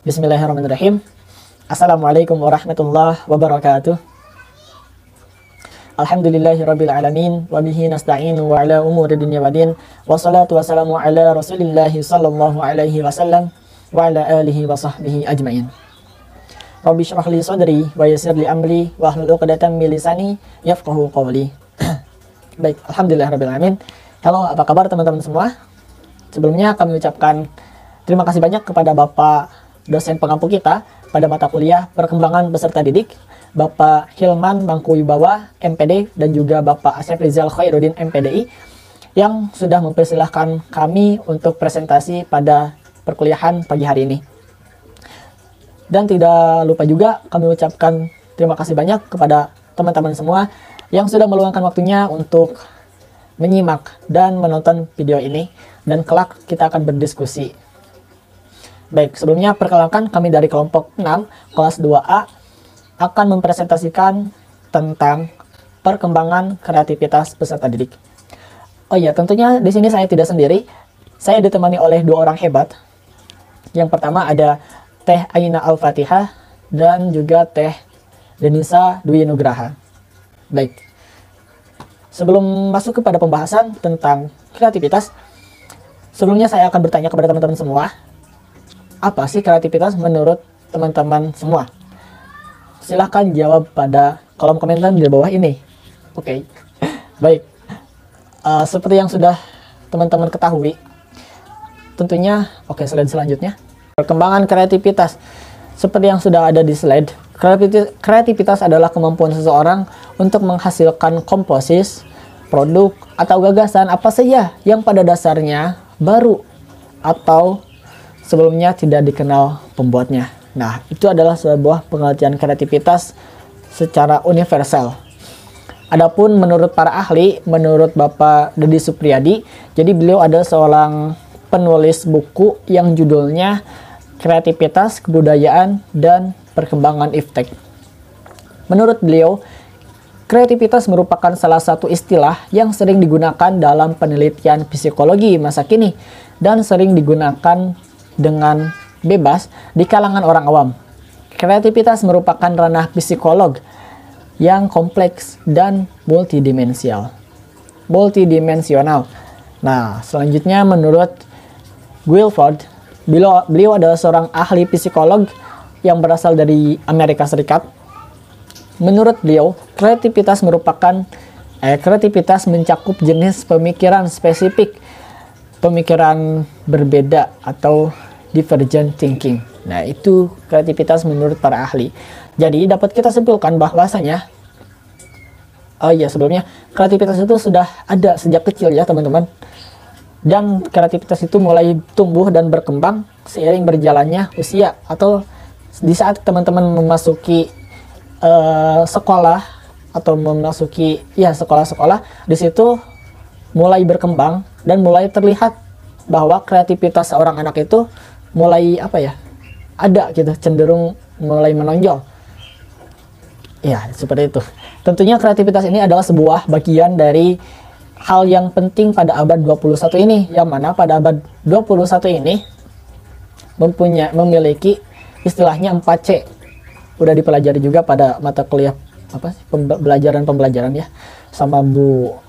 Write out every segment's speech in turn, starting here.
Bismillahirrahmanirrahim. Assalamualaikum warahmatullahi wabarakatuh. Alhamdulillahirabbil alamin wa bihi nasta'inu wa ala umuri dunya waddin. Wassalatu wassalamu ala Rasulillah sallallahu alaihi wasallam wa ala alihi wa sahbihi ajmain. Rabbi shrah li sadri wa yassir li amri wa hlul 'uqdatam min lisani yafqahu qawli. Baik, alhamdulillahirabbil alamin. Halo, apa kabar teman-teman semua? Sebelumnya kami ucapkan terima kasih banyak kepada Bapak dosen pengampu kita pada mata kuliah Perkembangan Peserta Didik, Bapak Hilman Mangkuwibawa MPD, dan juga Bapak Asep Rizal Khairuddin MPDI yang sudah mempersilahkan kami untuk presentasi pada perkuliahan pagi hari ini. Dan tidak lupa juga kami ucapkan terima kasih banyak kepada teman-teman semua yang sudah meluangkan waktunya untuk menyimak dan menonton video ini, dan kelak kita akan berdiskusi. Baik, sebelumnya perkenalkan, kami dari kelompok 6 kelas 2A akan mempresentasikan tentang perkembangan kreativitas peserta didik. Oh iya, tentunya di sini saya tidak sendiri. Saya ditemani oleh dua orang hebat. Yang pertama ada Teh Aina Al-Fatihah dan juga Teh Denisa Dwi Nugraha. Baik, sebelum masuk kepada pembahasan tentang kreativitas, sebelumnya saya akan bertanya kepada teman-teman semua, apa sih kreativitas menurut teman-teman semua? Silahkan jawab pada kolom komentar di bawah ini. Oke. Baik, seperti yang sudah teman-teman ketahui, tentunya slide selanjutnya, perkembangan kreativitas. Seperti yang sudah ada di slide, kreativitas adalah kemampuan seseorang untuk menghasilkan komposis, produk, atau gagasan apa saja yang pada dasarnya baru atau sebelumnya tidak dikenal pembuatnya. Nah, itu adalah sebuah pengertian kreativitas secara universal. Adapun menurut para ahli, menurut Bapak Deddy Supriyadi, jadi beliau adalah seorang penulis buku yang judulnya Kreativitas, Kebudayaan, dan Perkembangan Iptek. Menurut beliau, kreativitas merupakan salah satu istilah yang sering digunakan dalam penelitian psikologi masa kini dan sering digunakan dengan bebas di kalangan orang awam. Kreativitas merupakan ranah psikolog yang kompleks dan multidimensional. Nah, selanjutnya menurut Guilford, beliau adalah seorang ahli psikolog yang berasal dari Amerika Serikat. Menurut beliau, kreativitas mencakup jenis pemikiran spesifik, pemikiran berbeda atau divergent thinking. Nah, itu kreativitas menurut para ahli. Jadi dapat kita simpulkan bahwasanya, sebelumnya kreativitas itu sudah ada sejak kecil ya teman-teman. Dan kreativitas itu mulai tumbuh dan berkembang seiring berjalannya usia, atau di saat teman-teman memasuki sekolah atau memasuki sekolah-sekolah, di situ mulai berkembang dan mulai terlihat bahwa kreativitas seorang anak itu mulai ada gitu, cenderung mulai menonjol. Ya, seperti itu. Tentunya kreativitas ini adalah sebuah bagian dari hal yang penting pada abad 21 ini, yang mana pada abad 21 ini memiliki istilahnya 4C. Udah dipelajari juga pada mata kuliah pembelajaran ya sama Bu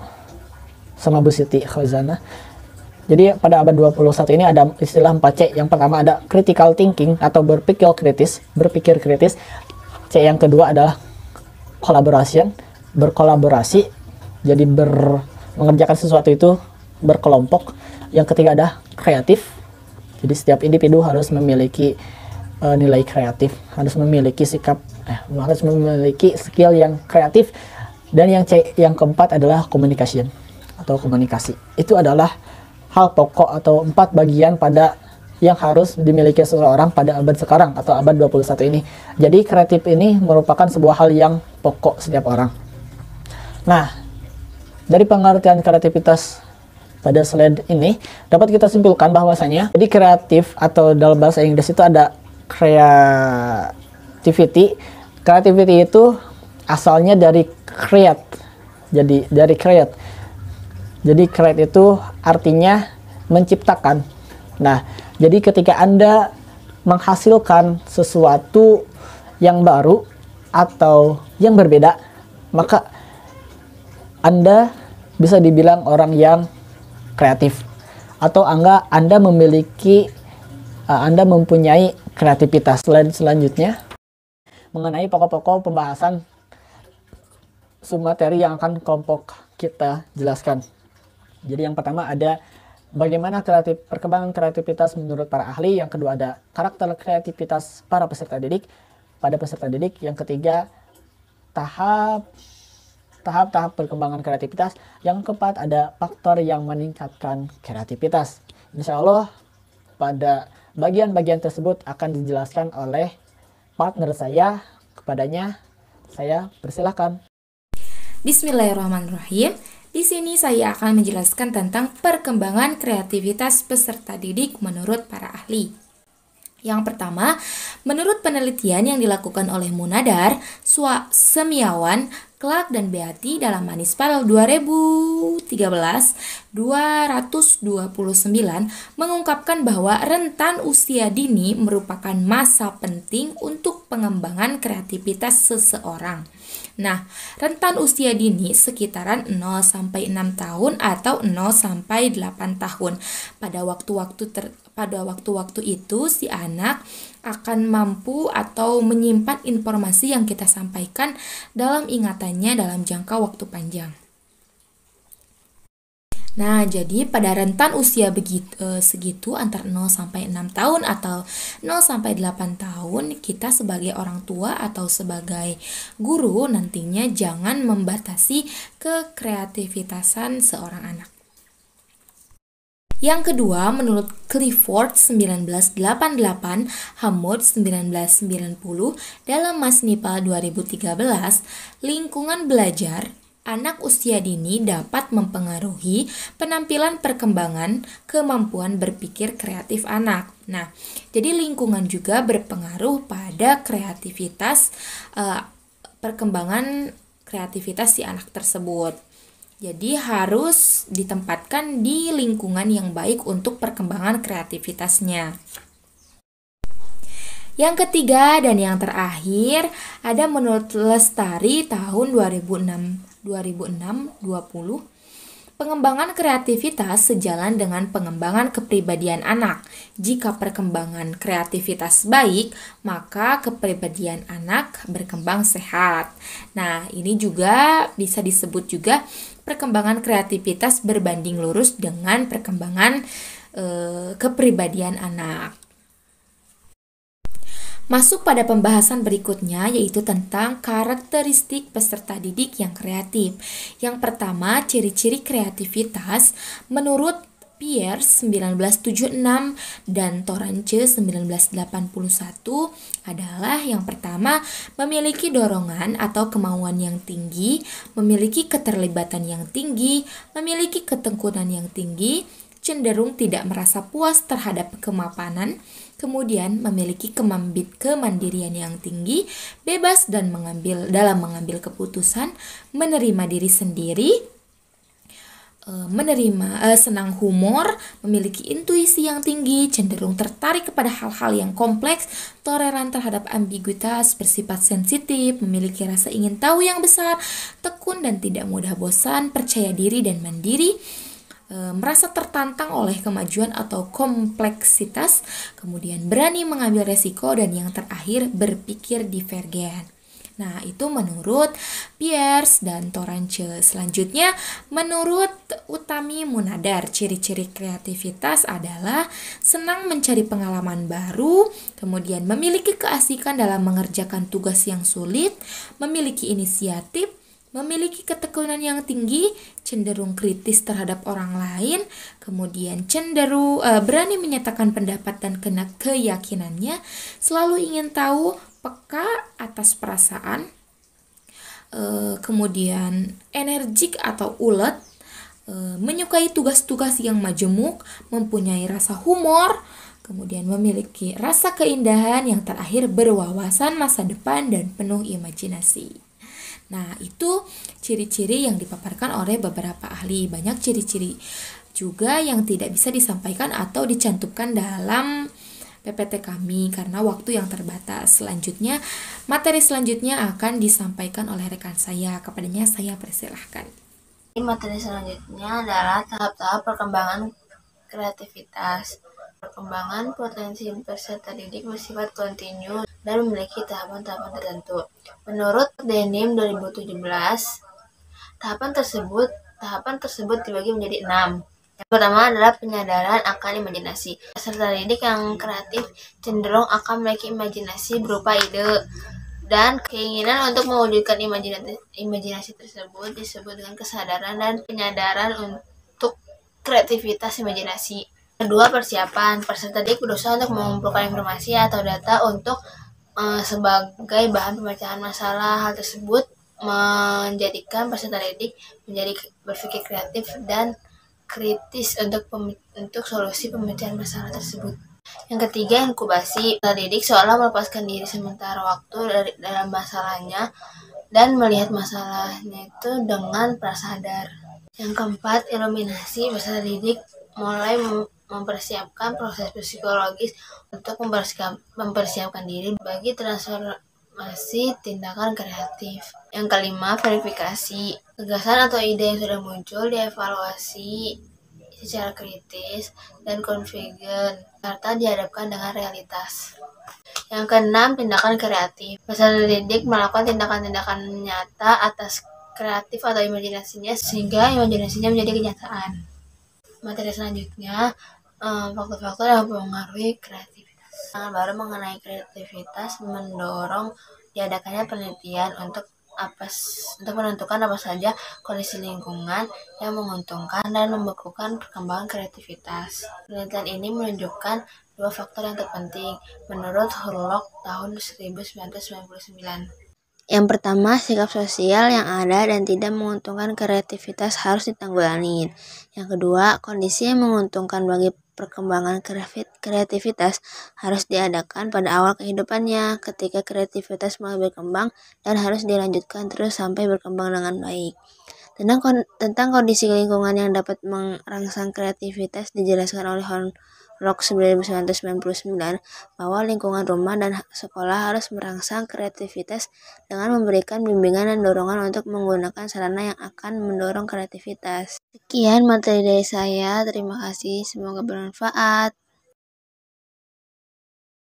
Siti Khazana. Jadi pada abad 21 ini ada istilah 4C. Yang pertama ada critical thinking atau berpikir kritis. C yang kedua adalah collaboration, berkolaborasi. Jadi mengerjakan sesuatu itu berkelompok. Yang ketiga ada kreatif. Jadi setiap individu harus memiliki nilai kreatif, harus memiliki harus memiliki skill yang kreatif. Dan yang keempat adalah communication atau komunikasi. Itu adalah hal pokok atau 4 bagian yang harus dimiliki seseorang pada abad sekarang atau abad 21 ini. Jadi kreatif ini merupakan sebuah hal yang pokok setiap orang. Nah, dari pengertian kreativitas pada slide ini dapat kita simpulkan bahwasanya, jadi kreatif atau dalam bahasa Inggris itu ada creativity. Creativity itu asalnya dari create. Jadi dari create. Jadi create itu artinya menciptakan. Nah, jadi ketika Anda menghasilkan sesuatu yang baru atau yang berbeda, maka Anda bisa dibilang orang yang kreatif, atau Anda mempunyai kreativitas. Selanjutnya mengenai pokok-pokok pembahasan submateri yang akan kelompok kita jelaskan. Jadi yang pertama ada bagaimana perkembangan kreativitas menurut para ahli. Yang kedua ada karakter kreativitas para peserta didik pada peserta didik. Yang ketiga tahap-tahap perkembangan kreativitas. Yang keempat ada faktor yang meningkatkan kreativitas. Insya Allah pada bagian-bagian tersebut akan dijelaskan oleh partner saya. Kepadanya saya persilahkan. Bismillahirrahmanirrahim. Di sini saya akan menjelaskan tentang perkembangan kreativitas peserta didik menurut para ahli. Yang pertama, menurut penelitian yang dilakukan oleh Munadar, Semiawan, Clark, dan Beatty dalam Manispal 2013-229 mengungkapkan bahwa rentan usia dini merupakan masa penting untuk pengembangan kreativitas seseorang. Nah, rentan usia dini sekitaran 0-6 tahun atau 0-8 tahun. Pada waktu-waktu itu si anak akan mampu atau menyimpan informasi yang kita sampaikan dalam ingatannya dalam jangka waktu panjang. Nah, jadi pada rentan usia segitu antara 0-6 tahun atau 0-8 tahun, kita sebagai orang tua atau sebagai guru nantinya jangan membatasi kekreativitasan seorang anak. Yang kedua, menurut Clifford 1988, Hammond 1990, dalam Masnipal 2013, lingkungan belajar anak usia dini dapat mempengaruhi penampilan perkembangan kemampuan berpikir kreatif anak. Nah, jadi lingkungan juga berpengaruh pada perkembangan kreativitas si anak tersebut. Jadi harus ditempatkan di lingkungan yang baik untuk perkembangan kreativitasnya. Yang ketiga dan yang terakhir ada menurut Lestari tahun 2006-20, pengembangan kreativitas sejalan dengan pengembangan kepribadian anak. Jika perkembangan kreativitas baik, maka kepribadian anak berkembang sehat. Nah, ini juga bisa disebut juga perkembangan kreativitas berbanding lurus dengan perkembangan kepribadian anak. Masuk pada pembahasan berikutnya, yaitu tentang karakteristik peserta didik yang kreatif. Yang pertama, ciri-ciri kreativitas menurut Pierce 1976 dan Torrance 1981 adalah yang pertama, memiliki dorongan atau kemauan yang tinggi, memiliki keterlibatan yang tinggi, memiliki ketekunan yang tinggi, cenderung tidak merasa puas terhadap kemapanan, kemudian memiliki kemandirian yang tinggi, bebas dan dalam mengambil keputusan, menerima diri sendiri, senang humor, memiliki intuisi yang tinggi, cenderung tertarik kepada hal-hal yang kompleks, toleran terhadap ambiguitas, bersifat sensitif, memiliki rasa ingin tahu yang besar, tekun dan tidak mudah bosan, percaya diri dan mandiri, merasa tertantang oleh kemajuan atau kompleksitas, kemudian berani mengambil resiko, dan yang terakhir berpikir divergen. Nah, itu menurut Pierce dan Torrance. Selanjutnya, menurut Utami Munadar, ciri-ciri kreativitas adalah senang mencari pengalaman baru, kemudian memiliki keasikan dalam mengerjakan tugas yang sulit, memiliki inisiatif, memiliki ketekunan yang tinggi, cenderung kritis terhadap orang lain, kemudian cenderung berani menyatakan pendapat dan keyakinannya, selalu ingin tahu, peka atas perasaan, kemudian energik atau ulet, menyukai tugas-tugas yang majemuk, mempunyai rasa humor, kemudian memiliki rasa keindahan, yang terakhir berwawasan masa depan dan penuh imajinasi. Nah, itu ciri-ciri yang dipaparkan oleh beberapa ahli. Banyak ciri-ciri juga yang tidak bisa disampaikan atau dicantumkan dalam PPT kami karena waktu yang terbatas. Selanjutnya, materi selanjutnya akan disampaikan oleh rekan saya. Kepadanya saya persilahkan. Materi selanjutnya adalah tahap-tahap perkembangan kreativitas. Perkembangan potensi peserta didik bersifat kontinu dan memiliki tahapan-tahapan tertentu. Menurut Denim 2017, tahapan tersebut dibagi menjadi 6. Yang pertama adalah penyadaran akan imajinasi. Peserta didik yang kreatif cenderung akan memiliki imajinasi berupa ide dan keinginan untuk mewujudkan imajinasi tersebut disebut dengan kesadaran dan penyadaran untuk kreativitas imajinasi. Kedua, persiapan. Peserta didik berusaha untuk mengumpulkan informasi atau data untuk sebagai bahan pemecahan masalah. Hal tersebut menjadikan peserta didik menjadi berpikir kreatif dan kritis untuk solusi pemecahan masalah tersebut. Yang ketiga, inkubasi. Peserta didik seolah melepaskan diri sementara waktu dalam masalahnya dan melihat masalahnya itu dengan prasadar. Yang keempat, iluminasi. Peserta didik mulai mempersiapkan proses psikologis untuk mempersiapkan diri bagi transformasi tindakan kreatif. Yang kelima, verifikasi. Gagasan atau ide yang sudah muncul dievaluasi secara kritis dan konvergen serta dihadapkan dengan realitas. Yang keenam, tindakan kreatif. Peserta didik melakukan tindakan-tindakan nyata atas kreatif atau imajinasinya sehingga imajinasinya menjadi kenyataan. Materi selanjutnya, faktor-faktor yang mempengaruhi kreativitas. Yang baru mengenai kreativitas mendorong diadakannya penelitian untuk menentukan apa saja kondisi lingkungan yang menguntungkan dan membekukan perkembangan kreativitas. Penelitian ini menunjukkan 2 faktor yang terpenting menurut Hurlock tahun 1999. Yang pertama, sikap sosial yang ada dan tidak menguntungkan kreativitas harus ditanggulangi. Yang kedua, kondisi yang menguntungkan bagi perkembangan kreativitas harus diadakan pada awal kehidupannya ketika kreativitas mulai berkembang dan harus dilanjutkan terus sampai berkembang dengan baik. Tentang kondisi lingkungan yang dapat merangsang kreativitas dijelaskan oleh Hurlock 1999 bahwa lingkungan rumah dan sekolah harus merangsang kreativitas dengan memberikan bimbingan dan dorongan untuk menggunakan sarana yang akan mendorong kreativitas. Sekian materi dari saya, terima kasih, semoga bermanfaat.